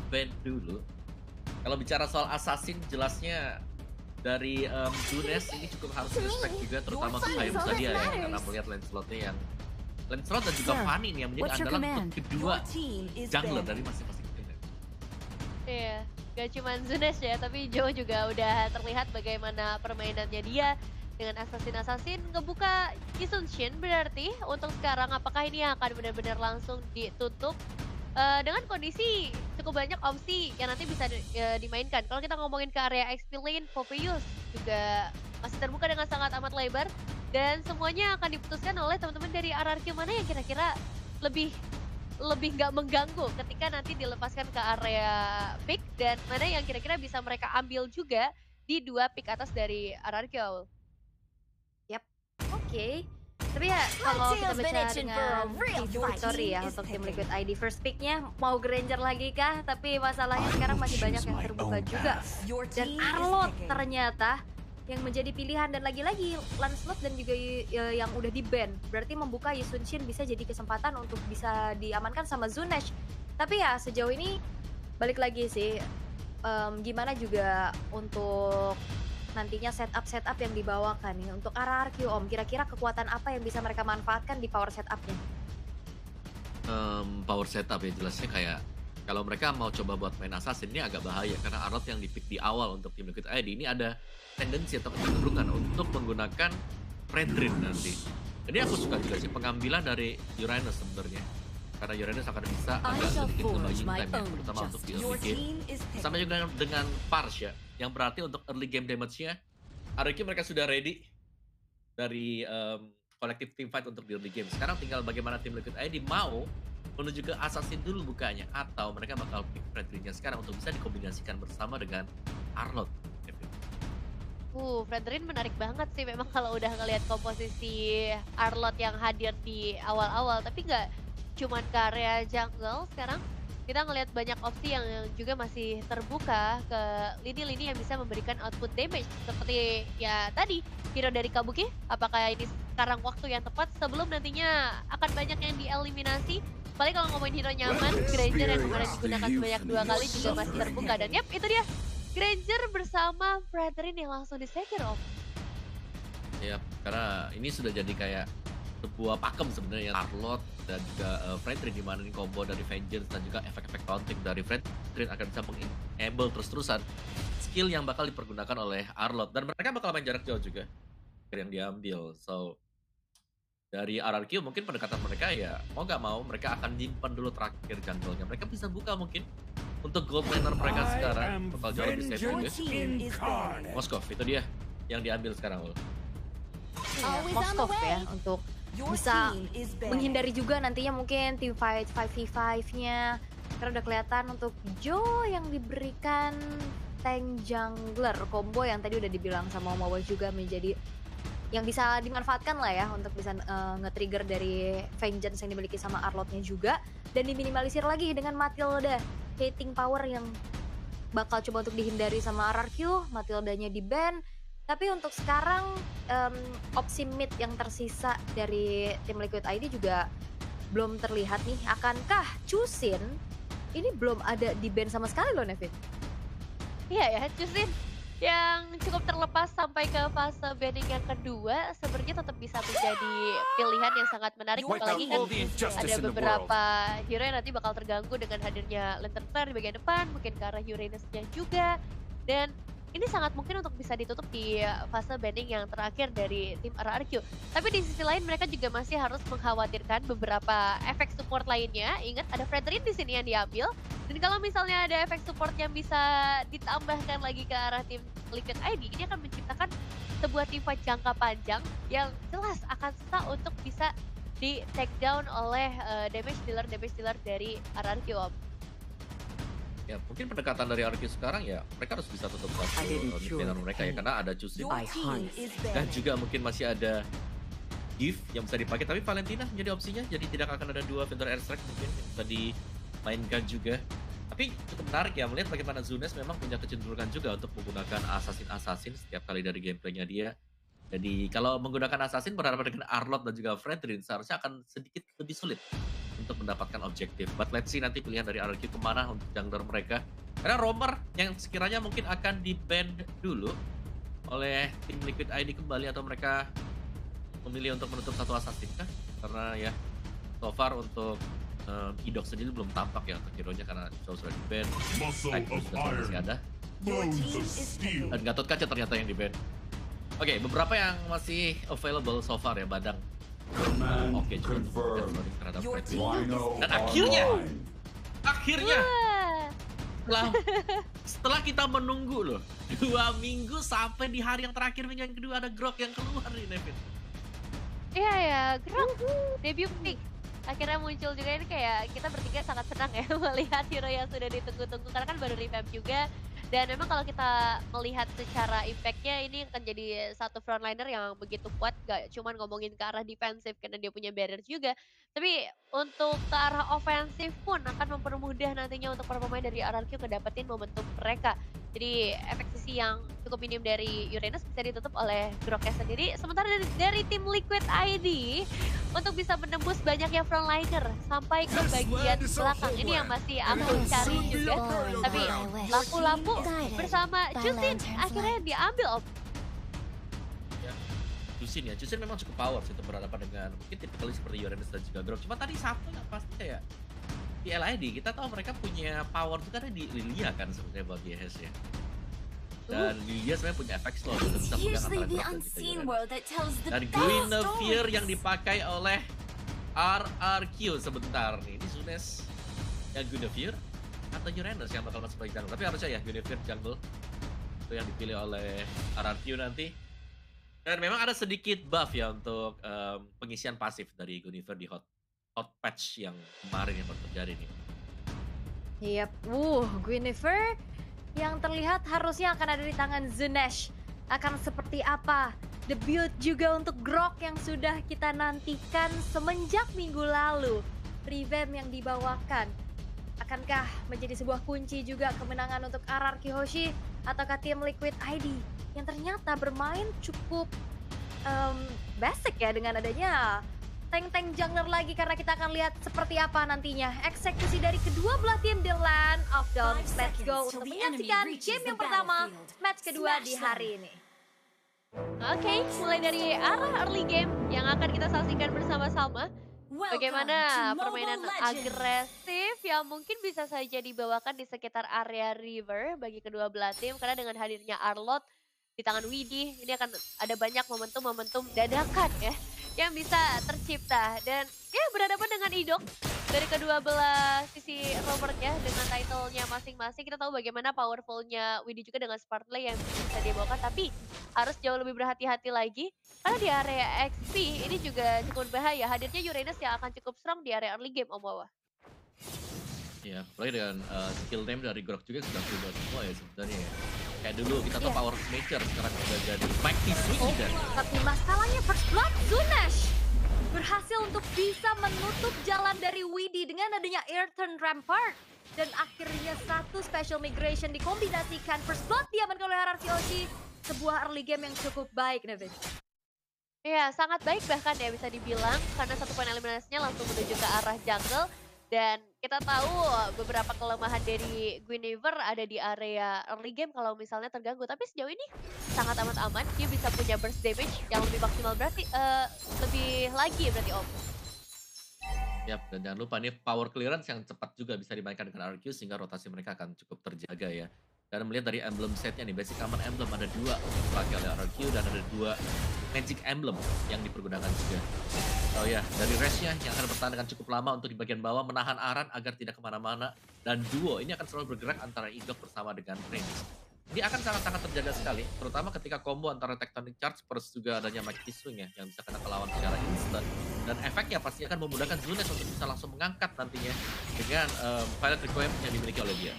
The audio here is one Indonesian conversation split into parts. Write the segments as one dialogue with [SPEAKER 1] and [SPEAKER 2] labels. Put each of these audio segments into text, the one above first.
[SPEAKER 1] ban dulu. Kalau bicara soal assassin jelasnya dari Junes ini cukup harus respect juga terutama untuk Hayo Musadia ya karena melihat Lancelot-nya yang Lancelot dan juga Fanny nih yang menjadi andalan untuk kedua jungler dari masing-masing tim.
[SPEAKER 2] Iya, gak cuma Zunes ya, tapi Joe juga udah terlihat bagaimana permainannya dia dengan assassin ngebuka Yisun Shin berarti untuk sekarang apakah ini akan benar-benar langsung ditutup dengan kondisi cukup banyak opsi yang nanti bisa dimainkan. Kalau kita ngomongin ke area XP lane, Popius juga masih terbuka dengan sangat amat lebar dan semuanya akan diputuskan oleh teman-teman dari RRQ mana yang kira-kira lebih lebih nggak mengganggu ketika nanti dilepaskan ke area pick dan mana yang kira-kira bisa mereka ambil juga di dua pick atas dari RRQ.
[SPEAKER 3] Yap, oke. Tapi ya kalau kita baca dengan victory ya untuk tim Liquid ID first picknya mau Granger lagi kah? Tapi masalahnya sekarang masih banyak yang terbuka juga. Dan Arlot ternyata yang menjadi pilihan dan lagi-lagi Lancelot dan juga yang udah di ban. Berarti membuka Yisun Shin bisa jadi kesempatan untuk bisa diamankan sama Zunesh. Tapi ya sejauh ini balik lagi sih gimana juga untuk nantinya setup yang dibawakan nih untuk RRQ Om. Kira-kira kekuatan apa yang bisa mereka manfaatkan di power setupnya?
[SPEAKER 1] Power setup ya jelasnya kayak kalau mereka mau coba buat main assassin ini agak bahaya karena Arlot yang di pick di awal untuk tim Liquid ID ini ada tendensi atau kecenderungan untuk menggunakan Fredrin nanti. Jadi aku suka juga sih pengambilan dari Uranus sebenarnya. Karena Uranus akan bisa agak sedikit ngebagiin time ya, terutama untuk di early game. Sama juga dengan Parsh ya, yang berarti untuk early game damage-nya, RRQ mereka sudah ready dari collective team fight untuk di early game. Sekarang tinggal bagaimana tim Liquid ID mau menuju ke Assassin dulu bukanya, atau mereka bakal pick Fredrin-nya sekarang untuk bisa dikombinasikan bersama dengan Arlot.
[SPEAKER 2] Fredrin menarik banget sih memang kalau udah ngelihat komposisi Arlot yang hadir di awal-awal, tapi nggak cuman ke area jungle sekarang kita ngelihat banyak opsi yang juga masih terbuka ke lini-lini yang bisa memberikan output damage seperti ya tadi hero dari Kabuki. Apakah ini sekarang waktu yang tepat sebelum nantinya akan banyak yang dieliminasi? Paling kalau ngomongin hero nyaman, Granger yang kemarin digunakan sebanyak 2 kali juga masih terbuka dan yap itu dia Granger bersama Fredrin yang langsung disegel Om.
[SPEAKER 1] Ya, karena ini sudah jadi kayak sebuah pakem sebenarnya Arlot dan juga Fredrin di mana ini combo dari Vengeance dan juga efek-efek taunting dari Fredrin akan bisa meng-enable terus-terusan skill yang bakal dipergunakan oleh Arlot dan mereka bakal main jarak jauh juga yang diambil. So dari RRQ mungkin pendekatan mereka ya mau nggak mau mereka akan nyimpan dulu terakhir jungle-nya. Mereka bisa buka mungkin untuk gold laner mereka sekarang bakal jauh lebih safe juga. Moskov itu dia yang diambil sekarang loh.
[SPEAKER 3] Moskov ya untuk bisa menghindari juga nantinya mungkin team fight 5v5-nya karena udah kelihatan untuk Joe yang diberikan tank jungler combo yang tadi udah dibilang sama Om Awa juga menjadi yang bisa dimanfaatkan lah ya untuk bisa nge-trigger dari Vengeance yang dimiliki sama Arlotnya juga dan diminimalisir lagi dengan Matilda hating power yang bakal coba untuk dihindari sama RRQ. Matildanya di ban. Tapi untuk sekarang opsi mid yang tersisa dari tim Liquid ID juga belum terlihat nih. Akankah Chusin ini belum ada di ban sama sekali loh Nevin?
[SPEAKER 2] Iya ya, Chusin yang cukup terlepas sampai ke fase banning yang kedua sebenarnya tetap bisa menjadi pilihan yang sangat menarik apalagi kan ada beberapa hero yang nanti bakal terganggu dengan hadirnya Lantern Flare di bagian depan, mungkin ke arah Uranus-nya juga dan ini sangat mungkin untuk bisa ditutup di fase banning yang terakhir dari tim RRQ. Tapi di sisi lain mereka juga masih harus mengkhawatirkan beberapa efek support lainnya. Ingat ada Fredrin di sini yang diambil. Dan kalau misalnya ada efek support yang bisa ditambahkan lagi ke arah tim Liquid ID, ini akan menciptakan sebuah team fight jangka panjang yang jelas akan susah untuk bisa di take down oleh damage dealer dari RRQ Om.
[SPEAKER 1] Ya mungkin pendekatan dari RRQ sekarang ya mereka harus bisa tutup satu midlaner mereka ya karena ada Chusin dan juga mungkin masih ada Gift yang bisa dipakai tapi Valentina menjadi opsinya jadi tidak akan ada 2 vendor airstrike mungkin yang bisa dimainkan juga. Tapi cukup menarik ya melihat bagaimana Zunes memang punya kecenderungan juga untuk menggunakan assassin setiap kali dari gameplaynya dia. Jadi kalau menggunakan assassin berhadapan dengan Arlot dan juga Fredrin seharusnya akan sedikit lebih sulit untuk mendapatkan objektif. But let's see nanti pilihan dari RRQ kemana untuk jungler mereka. Karena roamer yang sekiranya mungkin akan di-ban dulu oleh tim Liquid ID kembali, atau mereka memilih untuk menutup satu assassin kah? Karena ya so far untuk Idok sendiri belum tampak ya untuk hero-nya karena Shaw sudah di-ban, Typhus juga masih ada, dan Gatot Kaca ternyata yang di-ban. Oke, beberapa yang masih available so far ya, Badang. Oke, juga terhadap Freddy. Dan akhirnya setelah kita menunggu loh 2 minggu sampai di hari yang terakhir, minggu yang kedua, ada Grok yang keluar nih, Nevin.
[SPEAKER 2] Iya ya, Grok debut pick akhirnya muncul juga. Ini kayak kita bertiga sangat senang ya melihat hero yang sudah ditunggu-tunggu karena kan baru revamp juga. Dan memang kalau kita melihat secara impact-nya, ini akan jadi satu frontliner yang begitu kuat, gak cuman ngomongin ke arah defensif karena dia punya barrier juga, tapi untuk ke arah ofensif pun akan mempermudah nantinya untuk para pemain dari RRQ ngedapetin momentum mereka. Jadi efek sisi yang cukup minim dari Uranus bisa ditutup oleh Groknya sendiri. Sementara dari tim Liquid ID untuk bisa menembus banyaknya frontliner sampai ke bagian belakang. Ini yang masih aku cari juga. Tapi lampu-lampu bersama Jusin akhirnya diambil.
[SPEAKER 1] Ya, Jusin memang cukup power sih untuk berhadapan dengan mungkin tipikal seperti Uranus dan juga Grok. Cuma tadi satu yang pasti kayak di LID kita tahu mereka punya power itu karena di Lilia kan sebenarnya buat YHS ya. Dan Lilia sebenarnya punya efek slow untuk bisa pegang antara Grok dan juga Uranus. Dan Guinevere yang dipakai oleh RRQ sebentar nih. Ini Zunes yang Guinevere atau Uranus yang bakal masuk bagi jungle. Tapi harusnya ya Guinevere jungle itu yang dipilih oleh RRQ nanti. Dan memang ada sedikit buff ya untuk pengisian pasif dari Guinevere di hot patch yang kemarin yang baru terjadi nih.
[SPEAKER 3] Yap, Guinevere yang terlihat harusnya akan ada di tangan Zunesh. Akan seperti apa? Debut juga untuk Grok yang sudah kita nantikan semenjak minggu lalu. Revamp yang dibawakan. Akankah menjadi sebuah kunci juga kemenangan untuk RRQ Hoshi ataukah tim Liquid ID yang ternyata bermain cukup basic ya dengan adanya tank-tank jungler lagi, karena kita akan lihat seperti apa nantinya eksekusi dari kedua belah tim di Land of Dawn. Let's go untuk menyaksikan game yang pertama, match kedua di hari ini.
[SPEAKER 2] Oke, mulai dari arah early game yang akan kita saksikan bersama-sama. Bagaimana permainan agresif yang mungkin bisa saja dibawakan di sekitar area river bagi kedua belah tim, karena dengan hadirnya Arlott di tangan Widhi, ini akan ada banyak momentum-momentum dadakan ya yang bisa tercipta. Dan ya berhadapan dengan Idok dari kedua belah sisi roamernya dengan title-nya masing-masing. Kita tahu bagaimana powerful-nya Widhi juga dengan smart play yang bisa dibawakan, tapi harus jauh lebih berhati-hati lagi karena di area XP ini juga cukup bahaya. Hadirnya Uranus yang akan cukup strong di area early game, Om Wawa.
[SPEAKER 1] Ya, apalagi dengan skill name dari Grok juga sudah berubah semua ya sebenarnya ya. Kayak dulu kita tahu power nature, sekarang udah jadi mighty swing dan
[SPEAKER 3] tapi masalahnya First Blood Zunesh berhasil untuk bisa menutup jalan dari Widhi dengan adanya Earthen Rampart. Dan akhirnya satu special migration dikombinasikan. First Blood diamankan oleh RRQ Hoshi. Sebuah early game yang cukup baik, Nevin.
[SPEAKER 2] Iya, sangat baik bahkan ya bisa dibilang, karena satu poin eliminasinya langsung menuju ke arah jungle. Dan kita tahu beberapa kelemahan dari Guinevere ada di area early game kalau misalnya terganggu. Tapi sejauh ini sangat amat aman. Dia bisa punya burst damage yang lebih maksimal, berarti lebih lagi berarti Om.
[SPEAKER 1] Yap, dan jangan lupa nih power clearance yang cepat juga bisa dimainkan dengan RRQ sehingga rotasi mereka akan cukup terjaga ya. Dan melihat dari emblem setnya nih, basic common emblem ada 2 yang dipakai oleh RRQ dan ada 2 magic emblem yang dipergunakan juga. Oh ya, dari restnya yang akan bertahan dengan cukup lama untuk di bagian bawah, menahan Aran agar tidak kemana-mana. Dan duo ini akan selalu bergerak antara Idok bersama dengan Reynis. Ini akan sangat-sangat terjaga sekali, terutama ketika combo antara Tectonic Charge plus juga adanya Mighty Swing ya, yang bisa kena ke lawan secara instan. Dan efeknya pasti akan memudahkan Zunes untuk bisa langsung mengangkat nantinya dengan Violet Requiem yang dimiliki oleh dia.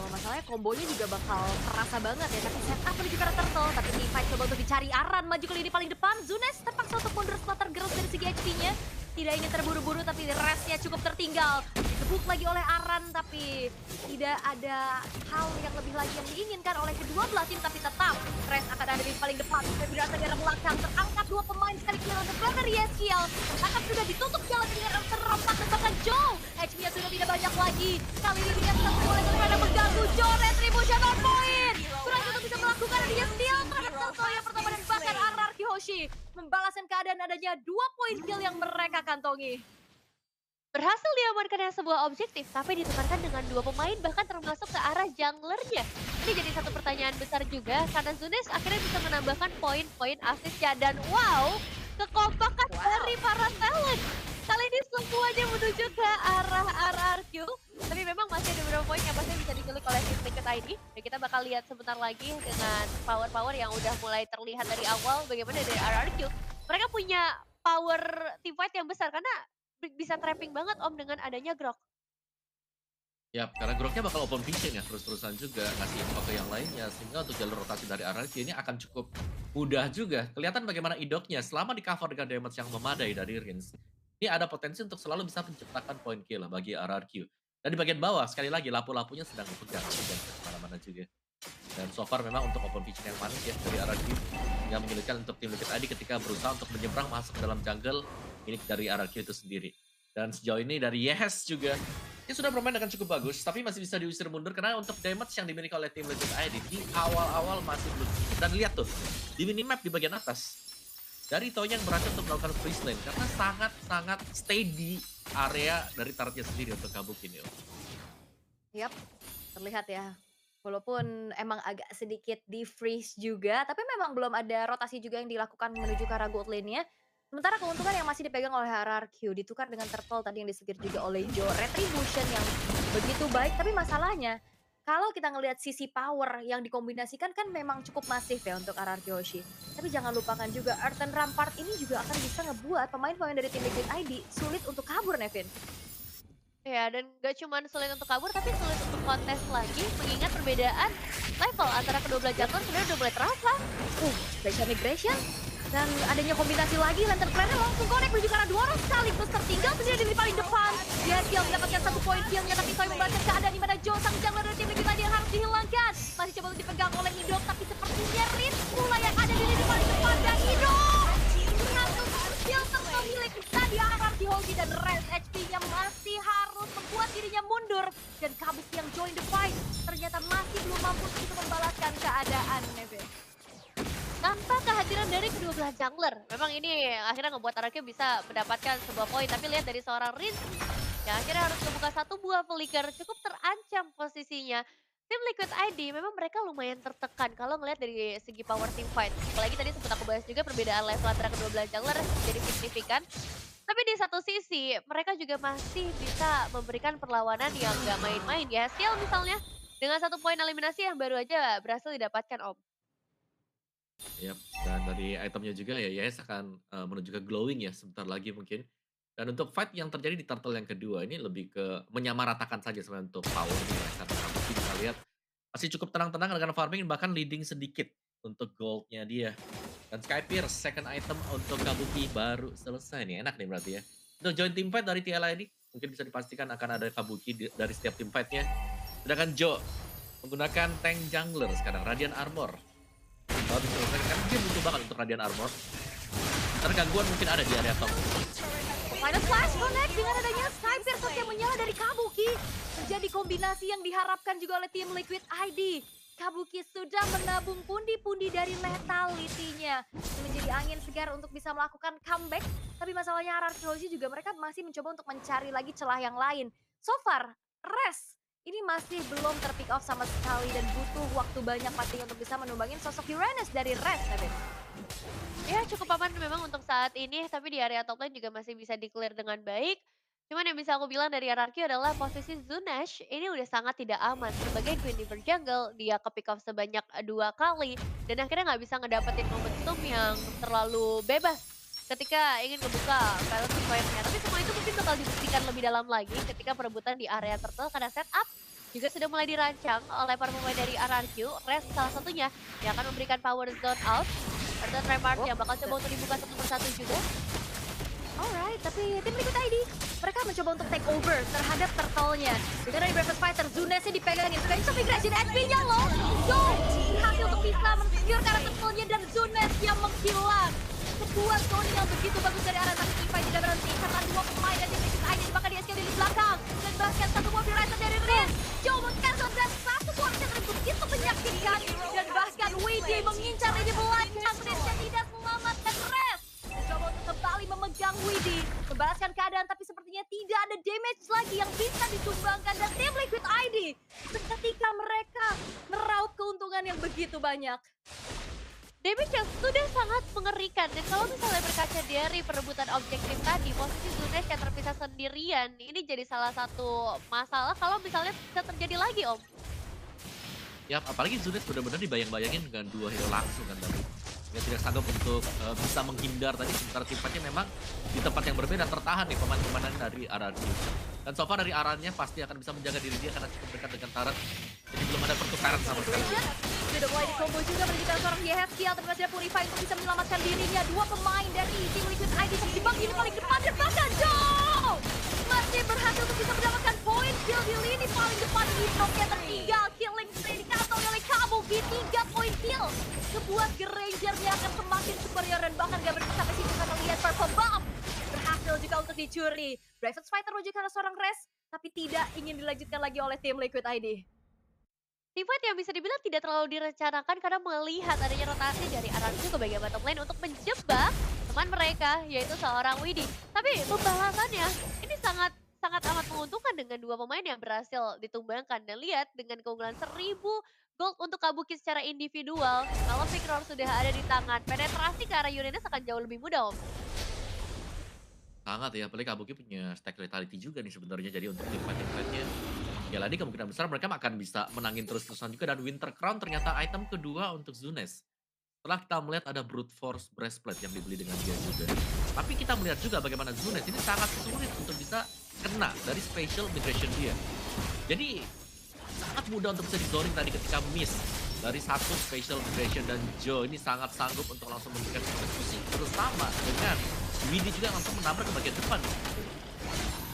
[SPEAKER 3] Masalahnya kombonya juga bakal terasa banget ya, tapi setup menuju ke Turtle, tapi Levi coba untuk dicari Aran, maju ke lini paling depan. Zunes terpaksa untuk mundur splatter girls dari segi HP-nya. tidak ingin terburu-buru tapi restnya cukup tertinggal. Disebut lagi oleh Aran tapi tidak ada hal yang lebih lagi yang diinginkan oleh kedua belah tim, tapi tetap rest akan ada di paling depan. Dan tidak segera belakang terangkat dua pemain sekali kill untuk dari Yeskiel. Akan sudah ditutup jalan dengan terempat bahkan Joe. HP-nya sudah tidak banyak lagi. Kali ini dia tetap boleh karena mengganggu Joe. Retribution on point. Kurang untuk bisa melakukan dia steal terhadap Celso yang pertama dan bahkan Ararki Hoshi membalaskan keadaan adanya 2 poin kill yang mereka kantongi.
[SPEAKER 2] Berhasil diamankan sebuah objektif, tapi ditukarkan dengan 2 pemain bahkan termasuk ke arah junglernya. Ini jadi satu pertanyaan besar juga, karena Zunes akhirnya bisa menambahkan poin-poin asisnya. Dan wow, kekompakan dari para talent. Kali ini semuanya menuju ke arah RRQ. Tapi memang masih ada beberapa poin yang pasti bisa diculik oleh tim Liquid ID. Dan kita bakal lihat sebentar lagi dengan power-power yang udah mulai terlihat dari awal bagaimana dari RRQ. Mereka punya power teamfight yang besar, karena bisa trapping banget Om dengan adanya Grok.
[SPEAKER 1] Ya, karena Groknya bakal open vision ya, terus-terusan juga ngasih info ke yang lainnya. Sehingga untuk jalur rotasi dari RRQ ini akan cukup mudah juga. Kelihatan bagaimana idoknya selama di cover dengan damage yang memadai dari Rins. Ini ada potensi untuk selalu bisa menciptakan point kill bagi RRQ. Dan di bagian bawah, sekali lagi lapu-lapunya sedang dipegang. Dan kemana-mana juga. Dan so far memang untuk open vision yang manis ya dari RRQ. Yang menyulitkan untuk tim Liquid ID ketika berusaha untuk menyeberang masuk ke dalam jungle. Ini dari RRQ itu sendiri. Dan sejauh ini dari Yes juga, dia sudah bermain dengan cukup bagus, tapi masih bisa diusir mundur karena untuk damage yang dimiliki oleh tim Liquid ID di awal-awal masih belum cukup. Dan lihat tuh, di minimap di bagian atas, dari Tonya yang berhasil untuk melakukan freeze lane karena sangat-sangat stay di area dari targetnya sendiri untuk Kabuki ini.
[SPEAKER 3] Yap, terlihat ya. Walaupun emang agak sedikit di freeze juga, tapi memang belum ada rotasi juga yang dilakukan menuju ke arah gold lane-nya. Sementara keuntungan yang masih dipegang oleh RRQ ditukar dengan Turtle tadi yang disegir juga oleh Joe. Retribution yang begitu baik, tapi masalahnya kalau kita ngelihat sisi power yang dikombinasikan kan memang cukup masif ya untuk RRQ Hoshi. Tapi jangan lupakan juga Earthen Rampart ini juga akan bisa ngebuat pemain-pemain dari tim Liquid ID sulit untuk kabur, Nevin.
[SPEAKER 2] Ya, dan gak cuma sulit untuk kabur, tapi sulit untuk kontes lagi, mengingat perbedaan level antara kedua belah jungler sebenarnya udah mulai terasa.
[SPEAKER 3] Special Migration. Dan adanya kombinasi lagi, Lantern Planner langsung connect menuju ke arah 2 orang sekaligus tertinggal sendiri di paling depan. Dia kill mendapatkan 1 poin killnya, tapi Soy membaca keadaan di mana Joe sang jungler dari tim Liquid ID yang harus dihilangkan. Masih coba untuk dipegang oleh Idok, tapi sepertinya Riz pula yang ada di lini paling depan. Dan Idok berhasil kill terpemilik tadi RRQ Hoshi dan Rest. HP-nya masih harus membuat dirinya mundur. Dan Kabuki yang join the fight ternyata masih belum mampu untuk membalaskan keadaan, Nevin.
[SPEAKER 2] Tanpa kehadiran dari kedua belah jungler, memang ini akhirnya ngebuat RRQ bisa mendapatkan sebuah poin. Tapi lihat dari seorang Rin, yang akhirnya harus membuka 1 buah flicker, cukup terancam posisinya. Tim Liquid ID memang mereka lumayan tertekan kalau ngelihat dari segi power team fight. Apalagi tadi sempat aku bahas juga perbedaan level antara kedua belah jungler jadi signifikan. Tapi di satu sisi, mereka juga masih bisa memberikan perlawanan yang gak main-main ya. Skill misalnya, dengan 1 poin eliminasi yang baru aja berhasil didapatkan Om.
[SPEAKER 1] Yap, dan dari itemnya juga ya Yes akan menuju ke glowing ya sebentar lagi mungkin. Dan untuk fight yang terjadi di turtle yang kedua ini lebih ke menyamaratakan saja sebenarnya untuk powernya. Karena Kabuki bisa lihat masih cukup tenang-tenang dengan farming bahkan leading sedikit untuk goldnya dia. Dan Skypierce second item untuk Kabuki baru selesai nih, enak nih berarti ya. Untuk join team fight dari TLA ini mungkin bisa dipastikan akan ada Kabuki dari setiap team fightnya. Sedangkan Joe menggunakan tank jungler sekarang, Radiant Armor. Kalau diselesaikan, karena dia butuh banget untuk Radiant Armor. Karena gangguan mungkin ada di area top.
[SPEAKER 3] Final Flash Connect dengan adanya Skypierce yang menyala dari Kabuki. Menjadi kombinasi yang diharapkan juga oleh tim Liquid ID. Kabuki sudah menabung pundi-pundi dari lethality-nya. Menjadi angin segar untuk bisa melakukan comeback. Tapi masalahnya RRQ Hoshi juga mereka masih mencoba untuk mencari lagi celah yang lain. So far, Rest ini masih belum terpick off sama sekali dan butuh waktu banyak pastinya untuk bisa menumbangin sosok Uranus dari Rest, David.
[SPEAKER 2] Ya cukup aman memang untuk saat ini, tapi di area top lane juga masih bisa di-clear dengan baik. Cuman yang bisa aku bilang dari RRQ adalah posisi Zunash ini udah sangat tidak aman. Sebagai Queen River Jungle, dia ke-pick off sebanyak 2 kali. Dan akhirnya nggak bisa ngedapetin momentum yang terlalu bebas ketika ingin ngebuka penalty point-nya. Tapi semua itu mungkin bakal dibuktikan lebih dalam lagi ketika perebutan di area turtle, karena setup juga sudah mulai dirancang oleh para pemain dari RRQ. Rest salah satunya yang akan memberikan power zone out. Earthen Rampart yang bakal coba untuk dibuka 1 persatu juga.
[SPEAKER 3] Alright, tapi tim Liquid ID mereka mencoba untuk take over terhadap turtle-nya. Juga dari Breakfast Fighter, Zunes-nya dipegangin. Sudah bisa migration HP-nya loh. Go! Berhasil untuk bisa men-secure karakter turtle-nya dan Zunes yang menghilang. Sebuah zone yang begitu bagus dari arah tapi Tifa tidak berhenti. Karena dua pemain dari tim Liquid ID bahkan di SKD di belakang. Dan bahkan satu mobil rider dari Riz. Joe men-cancel dan satu suaranya yang begitu menyakitkan. Dan bahkan Widdy mengincar ini belakang. Riz-nya tidak selamatkan Riz. Coba untuk kembali memegang Widdy, membalaskan keadaan tapi sepertinya tidak ada damage lagi yang bisa disumbangkan dan tim Liquid ID seketika mereka meraup keuntungan yang begitu banyak.
[SPEAKER 2] Damage yang sudah sangat mengerikan dan kalau misalnya berkaca dari perebutan objektif tadi, posisi Zunes yang terpisah sendirian ini jadi salah satu masalah kalau misalnya bisa terjadi lagi Om.
[SPEAKER 1] Ya, apalagi Zunes benar-benar dibayang-bayangin dengan 2 hero langsung kan tadi. Yang tidak sanggup untuk bisa menghindar tadi, sementara tim fightnya memang di tempat yang berbeda tertahan nih pemain-pemain dari RRQ. Dan so far dari arahnya pasti akan bisa menjaga diri dia karena cukup dekat dengan Taran. Jadi belum ada pertukaran sama sekali.
[SPEAKER 3] Sudah mulai di combo juga menunjukkan seorang Yehezkiel tapi masih ada Purify untuk bisa menyelamatkan dirinya. Dua pemain dari tim Liquid ID terjebak ini paling depan dan bahkan Joe masih berhasil untuk bisa mendapatkan poin kill di lini paling depan. Hidroknya tertinggal, killing spree dikantong oleh Kabuki, 3 poin kill. Sebuah Granger-nya akan semakin superior dan bahkan gak berhenti sampai situ karena lihat Purple Bomb berhasil juga untuk dicuri. Breakfast Fighter menuju ke arah seorang Res tapi tidak ingin dilanjutkan lagi oleh tim Liquid ID.
[SPEAKER 2] Teamfight yang bisa dibilang tidak terlalu direncanakan karena melihat adanya rotasi dari RRQ ke bagian bottom lane untuk menjebak teman mereka yaitu seorang Widdy. Tapi pembalasannya ini sangat amat menguntungkan dengan dua pemain yang berhasil ditumbangkan dan lihat dengan keunggulan 1000 gold untuk Kabuki secara individual. Kalau Victor sudah ada di tangan, penetrasi ke arah Yunines akan jauh lebih mudah Om.
[SPEAKER 1] Sangat ya, apalagi Kabuki punya stack lethality juga nih sebenarnya. Jadi untuk tim fight-nya ya lagi kemungkinan besar mereka akan bisa menangin terus-terusan juga. Dan Winter Crown ternyata item kedua untuk Zunes. Setelah kita melihat ada Brute Force Breastplate yang dibeli dengan dia juga. Tapi kita melihat juga bagaimana Zunes ini sangat sulit untuk bisa kena dari special migration dia. Jadi sangat mudah untuk bisa di-zoning tadi ketika miss dari satu special migration dan Joe ini sangat sanggup untuk langsung memberikan eksekusi bersama dengan Widdy juga langsung menabrak ke bagian depan.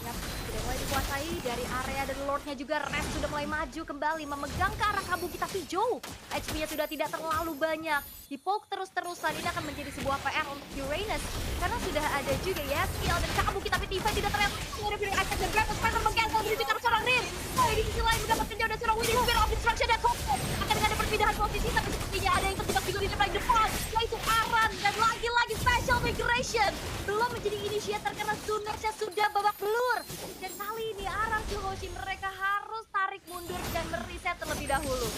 [SPEAKER 3] Yap, sudah mulai dikuasai dari area dan Lordnya juga. Res sudah mulai maju kembali memegang ke arah Kabuki tapi Joe HP-nya sudah tidak terlalu banyak. Di-poke terus-terusan ini akan menjadi sebuah PR untuk Uranus karena sudah ada juga ya skill dan Kabuki tapi Tifa tidak terlihat dari Fury Attack dan Breakfast Fighter meng-cancel menuju ke arah seorang Rin. Oh, di sisi lain mendapatkan jauh dan seorang Widdy Spear of Destruction dan Koko akan ada perpindahan posisi tapi sepertinya ada yang terjebak juga di paling depan yaitu Aran dan lagi-lagi special migration belum menjadi initiator karena Zunesnya sudah babak belur dan kali ini Aran Kihoshi mereka harus tarik mundur dan meriset terlebih dahulu.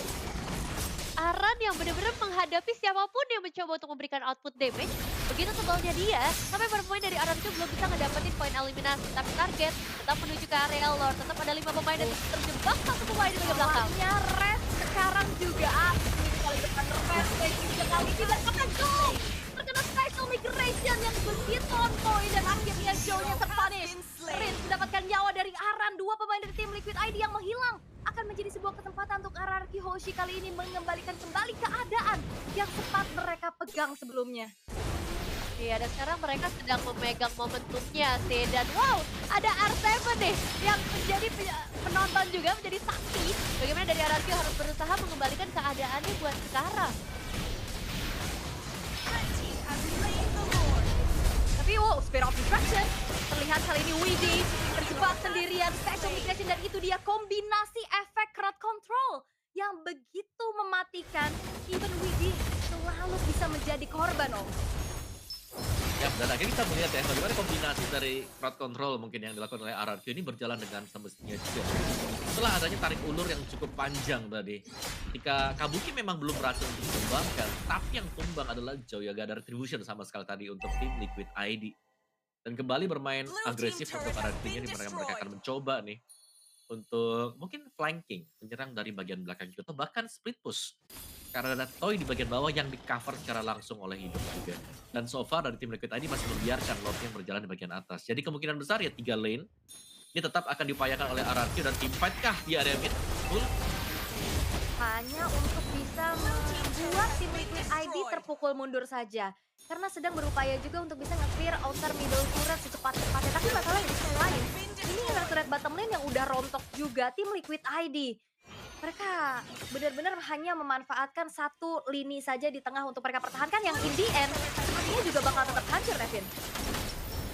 [SPEAKER 2] Aran yang benar-benar menghadapi siapapun yang mencoba untuk memberikan output damage. Begitu tebalnya dia, sampai bermain dari Aran itu belum bisa ngedapetin poin eliminasi. Tapi target tetap menuju ke area Lord. Tetap ada 5 pemain dan terjebak satu pemain di bagian belakang.
[SPEAKER 3] Res sekarang juga asli kali depan Res dan juga kali tidak akan go. Terkena special migration yang begitu on point dan akhirnya Joe-nya terpunish. Rin mendapatkan nyawa dari Aran, dua pemain dari tim Liquid ID yang menghilang. Akan menjadi sebuah kesempatan untuk RRQ Hoshi kali ini mengembalikan kembali keadaan yang sempat mereka pegang sebelumnya.
[SPEAKER 2] Iya, dan sekarang mereka sedang memegang momentumnya sih. Dan wow, ada R7 nih yang menjadi penonton juga, menjadi saksi. Bagaimana dari RRQ harus berusaha mengembalikan keadaannya buat sekarang.
[SPEAKER 3] Tapi wow, Spear of Destruction. Terlihat kali ini Widdy terjebak sendirian, special migration dan itu dia kombinasi efek crowd control yang begitu mematikan. Even Widdy selalu bisa menjadi korban, Om.
[SPEAKER 1] Ya, dan akhirnya kita melihat ya bagaimana kombinasi dari crowd control mungkin yang dilakukan oleh RRQ ini berjalan dengan semestinya juga. Setelah adanya tarik ulur yang cukup panjang tadi, ketika Kabuki memang belum berhasil untuk dikembangkan, tapi yang tumbang adalah Joe yang gak ada retribution sama sekali tadi untuk tim Liquid ID. Dan kembali bermain agresif untuk RRQ-nya di mana mereka akan mencoba nih untuk mungkin flanking, menyerang dari bagian belakang juga, atau bahkan split push. Karena ada Toy di bagian bawah yang di-cover secara langsung oleh hidup juga. Dan so far dari tim Liquid ID masih membiarkan Lord yang berjalan di bagian atas. Jadi kemungkinan besar ya 3 lane ini tetap akan diupayakan oleh RRQ dan teamfight kah di area mid? Full.
[SPEAKER 3] Hanya untuk bisa membuat tim Liquid ID terpukul mundur saja. karena sedang berupaya juga untuk bisa nge-clear outer middle turret secepat-cepatnya. Tapi masalahnya di sisi lain, ini inner turret bottom lane yang udah rontok juga tim Liquid ID. Mereka benar-benar hanya memanfaatkan satu lini saja di tengah untuk mereka pertahankan yang in the end sepertinya juga bakal tetap hancur, Nevin.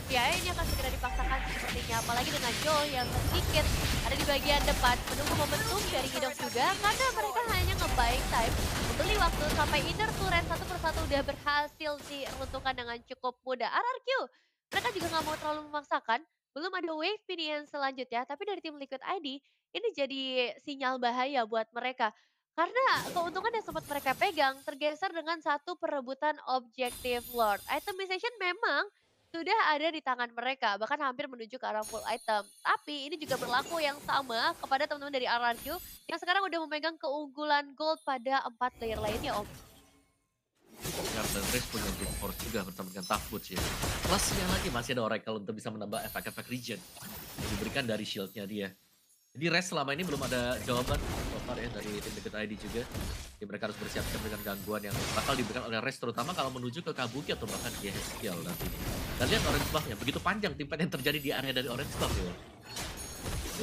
[SPEAKER 2] Ya, ini akan segera dipaksakan sepertinya, apalagi dengan Joe yang sedikit ada di bagian depan menunggu momentum dari Idok juga, karena mereka hanya nge-buying time, membeli waktu sampai inner turret satu persatu udah berhasil diruntuhkan dengan cukup mudah. RRQ, mereka juga nggak mau terlalu memaksakan, belum ada wave minion selanjutnya, tapi dari tim Liquid ID, ini jadi sinyal bahaya buat mereka. Karena keuntungan yang sempat mereka pegang tergeser dengan satu perebutan objektif Lord. Itemization memang sudah ada di tangan mereka, bahkan hampir menuju ke arah full item. Tapi ini juga berlaku yang sama kepada teman-teman dari RRQ yang sekarang udah memegang keunggulan gold pada 4 player lainnya, Om.
[SPEAKER 1] Dan Raze punya brute force juga bertemu dengan tough boots ya. Plusnya lagi masih ada Oracle untuk bisa menambah efek-efek regen yang diberikan dari shieldnya dia. Jadi Raze selama ini belum ada jawaban so far ya dari tim Liquid ID juga. Jadi mereka harus bersiap-siap dengan gangguan yang bakal diberikan oleh Raze terutama kalau menuju ke Kabuki atau bahkan di Hexkill nantinya. Dan lihat orange buff-nya, begitu panjang tim fight yang terjadi di area dari orange buff ya.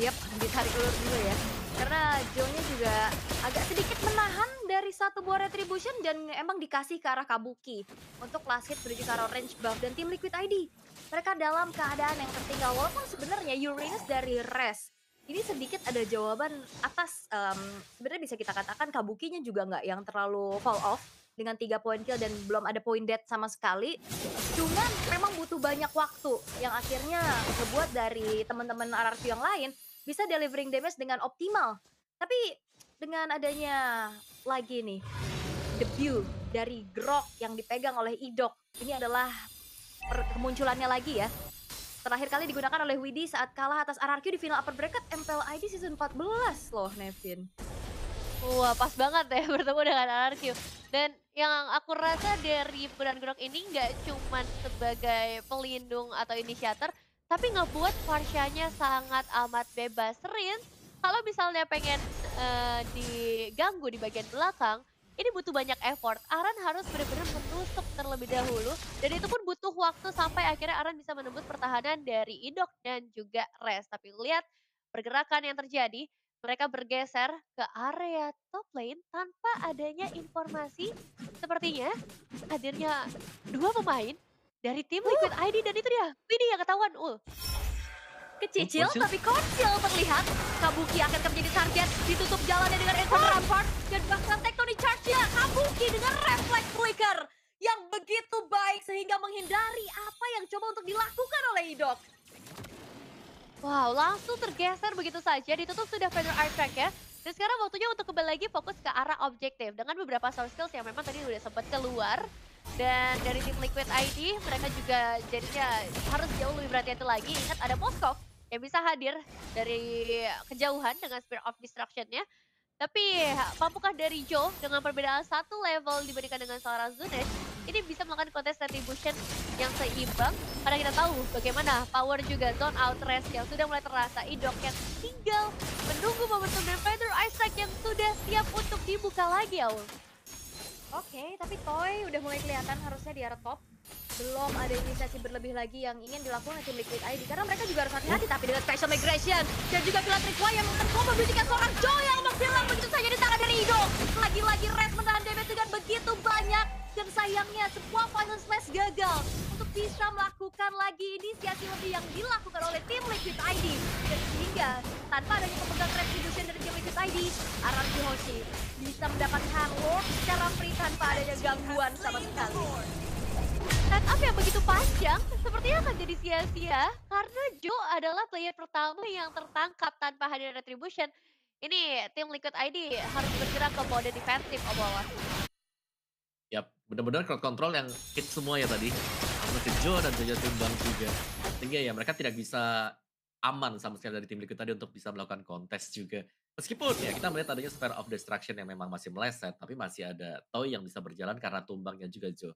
[SPEAKER 3] Yap, ditarik ulur dulu ya. Karena Joe-nya juga agak sedikit menahan dari satu buah retribution dan emang dikasih ke arah Kabuki untuk last hit menuju ke arah orange buff dan tim Liquid ID. Mereka dalam keadaan yang tertinggal walaupun sebenarnya Uranus dari Res ini sedikit ada jawaban atas sebenarnya bisa kita katakan Kabukinya juga nggak yang terlalu fall off dengan 3 poin kill dan belum ada poin dead sama sekali. Cuman memang butuh banyak waktu yang akhirnya ngebuat dari teman-teman RRQ yang lain bisa delivering damage dengan optimal. Tapi dengan adanya lagi nih debut dari Grok yang dipegang oleh Idok, ini adalah kemunculannya lagi ya. Terakhir kali digunakan oleh Widhi saat kalah atas RRQ di final upper bracket MPL ID season 14 loh, Nevin.
[SPEAKER 2] Wah, pas banget ya bertemu dengan RRQ. Dan yang aku rasa dari penggunaan Grok ini nggak cuman sebagai pelindung atau inisiator, tapi ngebuat Farsha-nya sangat amat bebas. Rin, kalau misalnya pengen diganggu di bagian belakang, ini butuh banyak effort. Aran harus benar-benar menusuk terlebih dahulu. Dan itu pun butuh waktu sampai akhirnya Aran bisa menembus pertahanan dari Idok dan juga Res. Tapi lihat pergerakan yang terjadi. Mereka bergeser ke area top lane tanpa adanya informasi. Sepertinya hadirnya 2 pemain dari tim Liquid ID. Dan itu dia, Widhi yang ketahuan.
[SPEAKER 3] Kecil tapi kocil terlihat. Kabuki akan menjadi target, ditutup jalannya dengan Eternal Rampart dan bahkan Tectonic Charge-nya Kabuki dengan Reflex Flicker yang begitu baik sehingga menghindari apa yang coba untuk dilakukan oleh Idok.
[SPEAKER 2] Wow, langsung tergeser begitu saja, ditutup sudah Feather Art Track ya. Dan sekarang waktunya untuk kembali lagi fokus ke arah objektif dengan beberapa source skills yang memang tadi udah sempat keluar. Dan dari tim Liquid ID, mereka juga jadinya harus jauh lebih berhati-hati lagi. Ingat ada Moskov yang bisa hadir dari kejauhan dengan Spear of Destruction-nya. Tapi mampukah dari Joe dengan perbedaan 1 level dibandingkan dengan seorang Zunesh, ini bisa melakukan kontes retribution yang seimbang. Karena kita tahu bagaimana power juga zone out rest yang sudah mulai terasa. Idok yang tinggal menunggu momentum dan Feather Ice Strike yang sudah siap untuk dibuka lagi, Aul.
[SPEAKER 3] Oke, tapi Toy udah mulai kelihatan harusnya di arah top. Belum ada inisiasi berlebih lagi yang ingin dilakukan oleh tim Liquid ID. Karena mereka juga harus hati-hati, tapi dengan Special Migration dan juga Filatrik Wah yang mencoba memberikan seorang Joe yang menghilang begitu saja di tangan dari Idok. Lagi-lagi Red menahan damage dengan begitu banyak. Dan sayangnya sebuah Poison Slash gagal untuk bisa melakukan lagi inisiasi lebih yang dilakukan oleh tim Liquid ID. Dan sehingga tanpa adanya pemegang retribution dari tim Liquid ID, RRQ Hoshi bisa mendapatkan Lord secara free tanpa adanya gangguan sama sekali.
[SPEAKER 2] Setup yang begitu panjang sepertinya akan jadi sia-sia karena Joe adalah player pertama yang tertangkap tanpa hadir retribution. Ini tim Liquid ID harus bergerak ke mode defensif obrolan.
[SPEAKER 1] Yap, benar-benar crowd control yang hit semua ya tadi. Sama ke Joe dan juga tim Bang juga. Sehingga ya mereka tidak bisa aman sama sekali dari tim Liquid tadi untuk bisa melakukan kontes juga. Meskipun ya kita melihat adanya Sphere of Destruction yang memang masih meleset, tapi masih ada Toy yang bisa berjalan karena tumbangnya juga Joe.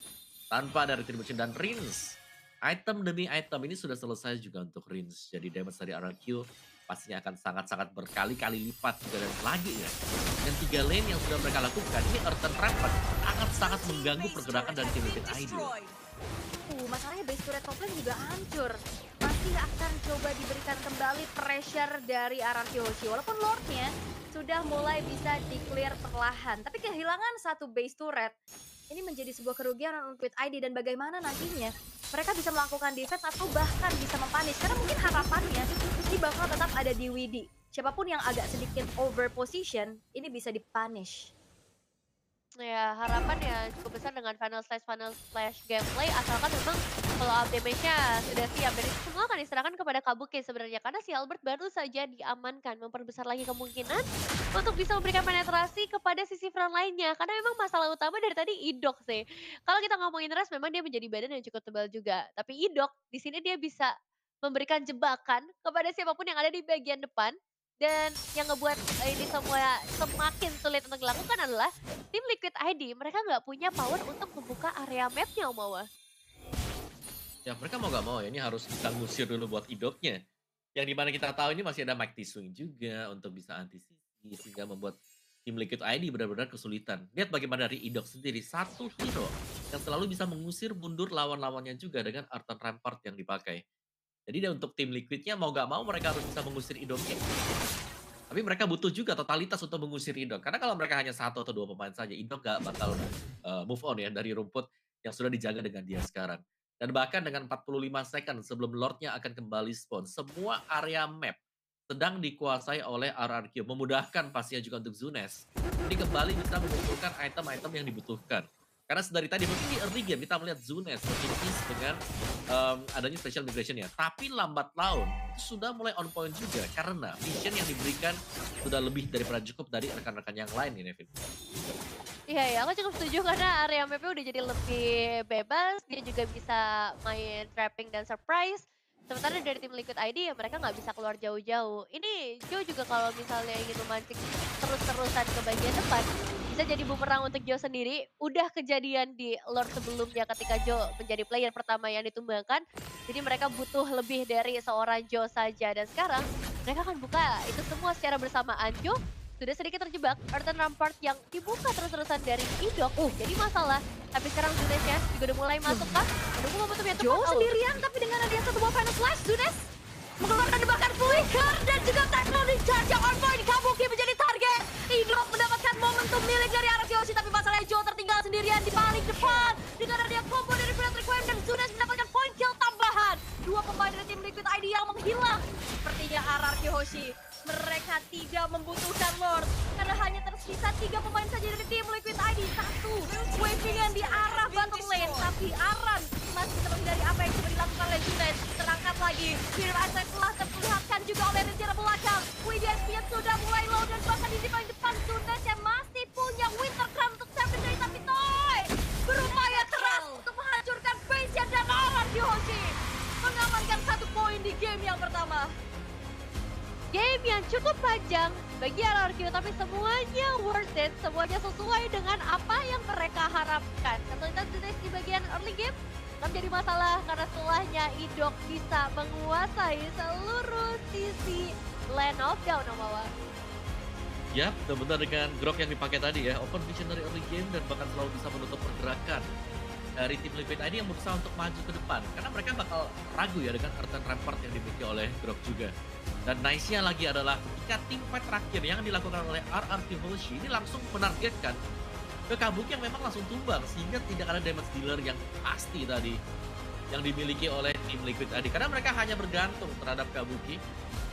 [SPEAKER 1] Tanpa ada retribution dan Rins. Item demi item ini sudah selesai juga untuk Rins. Jadi damage dari RRQ pastinya akan sangat-sangat berkali-kali lipat juga dan lagi ya. Dan 3 lane yang sudah mereka lakukan, ini Earthen Rampart sangat-sangat mengganggu pergerakan dari tim Liquid ID.
[SPEAKER 3] Masalahnya base turret top lane juga hancur. Masih akan coba diberikan kembali pressure dari RRQ Hoshi. Walaupun Lordnya sudah mulai bisa di-clear perlahan. Tapi kehilangan satu base turret. Ini menjadi sebuah kerugian untuk Liquid ID. Dan bagaimana nantinya mereka bisa melakukan defense atau bahkan bisa mempunish. Karena mungkin harapannya ini bakal tetap ada di WD. Siapapun yang agak sedikit over position, ini bisa dipunish.
[SPEAKER 2] Ya, harapan ya cukup besar dengan final slash gameplay, asalkan memang kalau up damage-nya sudah siap, dan itu semua akan diserahkan kepada Kabuki sebenarnya, karena si Albert baru saja diamankan, memperbesar lagi kemungkinan untuk bisa memberikan penetrasi kepada sisi front lainnya, karena memang masalah utama dari tadi Idok sih. Kalau kita ngomongin Ras, memang dia menjadi badan yang cukup tebal juga, tapi Idok di sini dia bisa memberikan jebakan kepada siapapun yang ada di bagian depan. Dan yang ngebuat ini semua semakin sulit untuk dilakukan adalah tim Liquid ID, mereka nggak punya power untuk membuka area mapnya, Omawa.
[SPEAKER 1] Ya mereka mau nggak mau ya, ini harus kita ngusir dulu buat Idoknya. Yang dimana kita tahu ini masih ada Mighty Swing juga untuk bisa antisipasi, sehingga membuat tim Liquid ID benar-benar kesulitan. Lihat bagaimana dari Idok sendiri, satu hero yang selalu bisa mengusir mundur lawan-lawannya juga dengan Earthen Rampart yang dipakai. Jadi untuk tim Liquidnya mau nggak mau mereka harus bisa mengusir Idoknya. Tapi mereka butuh juga totalitas untuk mengusir Idok. Karena kalau mereka hanya satu atau dua pemain saja, Idok nggak bakal move on ya dari rumput yang sudah dijaga dengan dia sekarang. Dan bahkan dengan 45 second sebelum Lordnya akan kembali spawn, semua area map sedang dikuasai oleh RRQ. Memudahkan pastinya juga untuk Zunes. Jadi kembali bisa mengumpulkan item-item yang dibutuhkan. Karena dari tadi mungkin di early game kita melihat Zunes berkis dengan adanya special migration ya. Tapi lambat laun itu sudah mulai on point juga. Karena vision yang diberikan sudah lebih daripada cukup dari rekan-rekan yang lain ya Nevin.
[SPEAKER 2] Iya ya, aku cukup setuju karena area mapnya udah jadi lebih bebas. Dia juga bisa main trapping dan surprise. Sementara dari tim Liquid ID ya mereka nggak bisa keluar jauh-jauh. Ini Joe juga kalau misalnya ingin memancing terus-terusan ke bagian depan, bisa jadi bumerang untuk Joe sendiri. Udah kejadian di Lord sebelumnya ketika Joe menjadi player pertama yang ditumbangkan. Jadi mereka butuh lebih dari seorang Joe saja. Dan sekarang mereka akan buka itu semua secara bersamaan. Joe sudah sedikit terjebak, Earthen Rampart yang dibuka terus-terusan dari Idok. Jadi masalah. Tapi sekarang Zunesnya juga udah mulai masuk kah? Menunggu momentum yang tepat.
[SPEAKER 3] Joe sendirian tapi dengan ada satu buah final flash, Zunes mengeluarkan jebakan flicker dan juga teknologi charge yang on point. Kabuki menjadi target. Idok mendapatkan momentum milik dari RRQ Hoshi, tapi masalahnya Joe tertinggal sendirian di paling depan. Dengan adanya combo dari Fred Requiem dan Zunes mendapatkan point kill tambahan. Dua pemain dari tim Liquid ID yang menghilang. Sepertinya RRQ Hoshi mereka tidak membutuhkan Lord karena hanya tersisa 3 pemain saja dari tim Liquid ID. Satu wavingan di arah bottom lane, tapi Aran masih terus dari apa yang coba dilakukan oleh Zunes. Terangkat lagi, Fear Attack telah terlihatkan juga oleh rencana belakang. WDSP sudah mulai low dan bahkan di paling depan Zunes yang masih punya Winter Crown untuk secondary, tapi Toy berupaya keras untuk menghancurkan base dan Aran di Hoshi mengamankan 1 poin di game yang pertama.
[SPEAKER 2] Game yang cukup panjang bagi RRQ, tapi semuanya worth it, semuanya sesuai dengan apa yang mereka harapkan. Kesulitan Zunes di bagian early game akan menjadi masalah karena setelahnya Idok bisa menguasai seluruh sisi lane of down, Omawa.
[SPEAKER 1] Ya, benar-benar dengan grok yang dipakai tadi ya, open vision dari early game dan bahkan selalu bisa menutup pergerakan dari tim Liquid ID yang berusaha untuk maju ke depan. Karena mereka bakal ragu ya dengan Earthen Rampart yang dimiliki oleh grok juga. Dan nice-nya lagi adalah ketika tim fight terakhir yang dilakukan oleh RRQ Hoshi ini langsung menargetkan ke Kabuki yang memang langsung tumbang, sehingga tidak ada damage dealer yang pasti tadi yang dimiliki oleh tim Liquid ID. Karena mereka hanya bergantung terhadap Kabuki,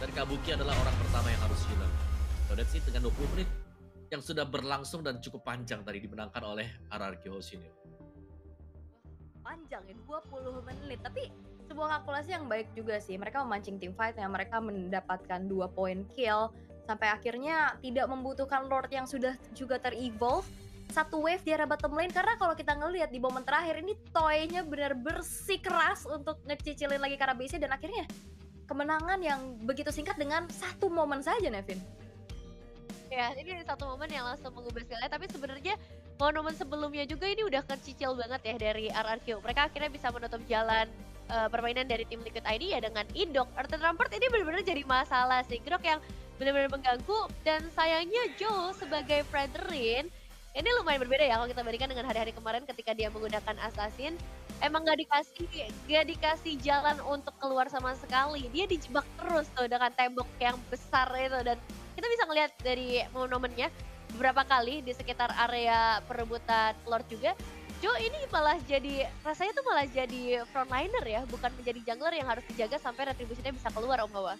[SPEAKER 1] dan Kabuki adalah orang pertama yang harus hilang. So that's it, dengan 20 menit yang sudah berlangsung dan cukup panjang tadi dimenangkan oleh RRQ Hoshi ini.
[SPEAKER 3] Panjang ya, 20 menit. Tapi sebuah kalkulasi yang baik juga sih. Mereka memancing tim fight yang mereka mendapatkan 2 poin kill. Sampai akhirnya tidak membutuhkan Lord yang sudah juga ter-evolve. Satu wave di area bottom lane. Karena kalau kita ngelihat di momen terakhir ini Toy-nya benar bersih keras untuk ngecicilin lagi karena base. Dan akhirnya kemenangan yang begitu singkat dengan 1 momen saja, Nevin.
[SPEAKER 2] Ya, ini 1 momen yang langsung mengubah segalanya. Tapi sebenarnya momen sebelumnya juga ini udah kecicil banget ya dari RRQ. Mereka akhirnya bisa menutup jalan permainan dari tim Liquid ID ya dengan Idok. Earthen Rampart ini benar-benar jadi masalah sih. Grok yang benar-benar mengganggu, dan sayangnya Joe sebagai Fredrin ini lumayan berbeda ya kalau kita bandingkan dengan hari-hari kemarin ketika dia menggunakan Assassin. emang nggak dikasih jalan untuk keluar sama sekali. Dia dijebak terus tuh dengan tembok yang besar itu dan kita bisa ngelihat dari momennya beberapa kali di sekitar area perebutan Lord juga. Joe ini rasanya tuh malah jadi frontliner ya, bukan menjadi jungler yang harus dijaga sampai retribusinya bisa keluar Om Hawa.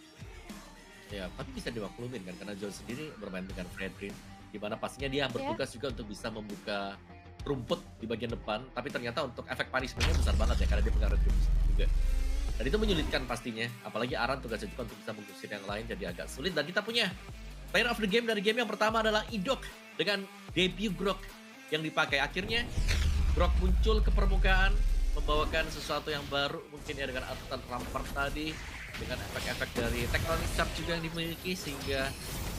[SPEAKER 1] Ya, tapi bisa dimaklumin kan karena John sendiri bermain dengan Fredrin, di mana pastinya dia
[SPEAKER 2] Ya,
[SPEAKER 1] bertugas juga untuk bisa membuka rumput di bagian depan, tapi ternyata untuk efek punishment-nya besar banget ya karena dia pegang retribusi juga. Dan itu menyulitkan pastinya, apalagi Aran tugasnya juga untuk bisa mengusir yang lain jadi agak sulit. Dan kita punya player of the game dari game yang pertama adalah Idok dengan debut Grok yang dipakai. Akhirnya Grok muncul ke permukaan, membawakan sesuatu yang baru mungkin ya dengan aturan Rampart tadi, dengan efek-efek dari Tectonic Charge juga yang dimiliki, sehingga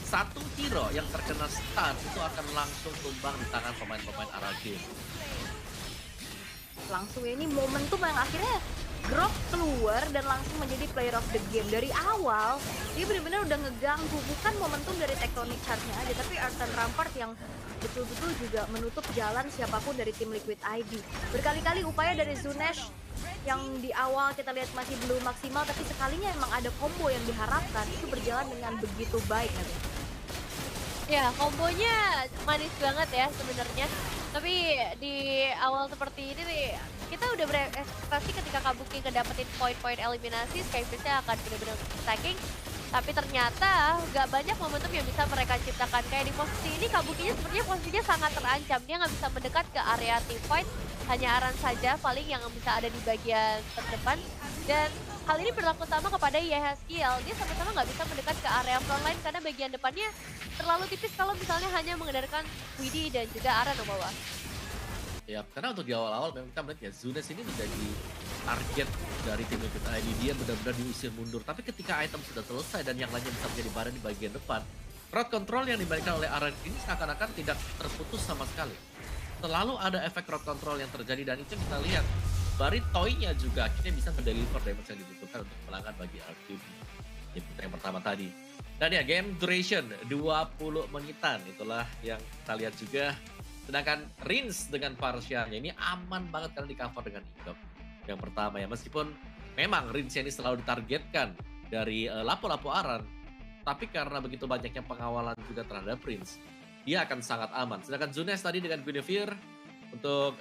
[SPEAKER 1] satu hero yang terkena stun itu akan langsung tumbang di tangan pemain-pemain Arage.
[SPEAKER 3] Langsung ini momentum yang akhirnya Grok keluar dan langsung menjadi player of the game. Dari awal dia benar-benar udah ngeganggu, bukan momentum dari Tectonic Charge-nya aja, tapi Earthen Rampart yang betul-betul juga menutup jalan siapapun dari tim Liquid ID. Berkali-kali upaya dari Zunesh yang di awal kita lihat masih belum maksimal, tapi sekalinya emang ada combo yang diharapkan itu berjalan dengan begitu baik nanti.
[SPEAKER 2] ya kombonya manis banget ya sebenarnya. Tapi di awal seperti ini nih, kita udah berekspektasi ketika Kabuki ngedapetin poin-poin eliminasi, Skyfish-nya akan benar-benar stacking. Tapi ternyata nggak banyak momentum yang bisa mereka ciptakan. Kayak di posisi ini Kabukinya sepertinya posisinya sangat terancam. Dia nggak bisa mendekat ke area team fight. Hanya Aran saja paling yang bisa ada di bagian terdepan. Dan hal ini berlaku sama kepada YHSKL. Dia sama-sama nggak bisa mendekat ke area frontline karena bagian depannya terlalu tipis kalau misalnya hanya mengandalkan Widdy dan juga Aran di bawah.
[SPEAKER 1] Ya, karena untuk di awal-awal memang kita melihat ya Zunes ini menjadi target dari tim Liquid ID. Dia benar-benar diusir mundur. Tapi ketika item sudah selesai dan yang lainnya bisa menjadi barang di bagian depan, crowd control yang dimainkan oleh Aran ini seakan-akan tidak terputus sama sekali. Selalu ada efek crowd control yang terjadi dan itu kita lihat. Bari Toy-nya juga akhirnya bisa mendeliver damage yang dibutuhkan untuk menangkan bagi RQB di putra yang pertama tadi. Dan ya, game duration 20 menitan. Itulah yang kita lihat juga. Sedangkan Rins dengan Parsialnya ini aman banget karena di cover dengan Idok yang pertama ya. Meskipun memang Rins ini selalu ditargetkan dari lapo-lapo Aran, tapi karena begitu banyaknya pengawalan juga terhadap Rins, dia akan sangat aman. Sedangkan Zunes tadi dengan Guinevere untuk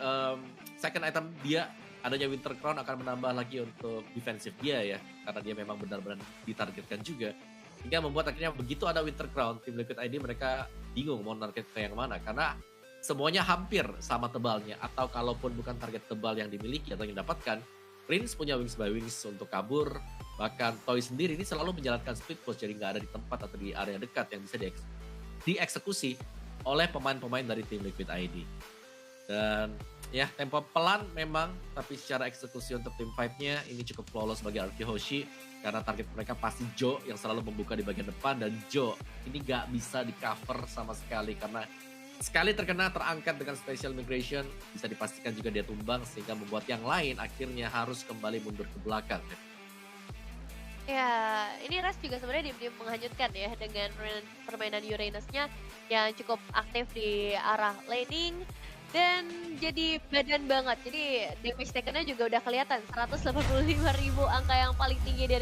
[SPEAKER 1] second item dia adanya Winter Crown akan menambah lagi untuk defensif dia ya, karena dia memang benar-benar ditargetkan juga. Hingga membuat akhirnya begitu ada Winter Crown, tim Liquid ID mereka bingung mau target ke yang mana karena semuanya hampir sama tebalnya, atau kalaupun bukan target tebal yang dimiliki atau yang didapatkan, Prince punya Wings by Wings untuk kabur, bahkan Toy sendiri ini selalu menjalankan split push, jadi nggak ada di tempat atau di area dekat yang bisa dieksekusi oleh pemain-pemain dari tim Liquid ID. Dan ya, tempo pelan memang, tapi secara eksekusi untuk tim fight-nya ini cukup flawless bagi RQ Hoshi, karena target mereka pasti Joe yang selalu membuka di bagian depan, dan Joe ini nggak bisa di cover sama sekali karena sekali terkena terangkat dengan special migration, bisa dipastikan juga dia tumbang sehingga membuat yang lain akhirnya harus kembali mundur ke belakang.
[SPEAKER 2] Ya, ini Ras juga sebenarnya diam-diam menghanyutkan ya dengan permainan Uranus-nya yang cukup aktif di arah laning dan jadi badan banget. Jadi damage taken-nya juga udah kelihatan 185.000 angka yang paling tinggi dari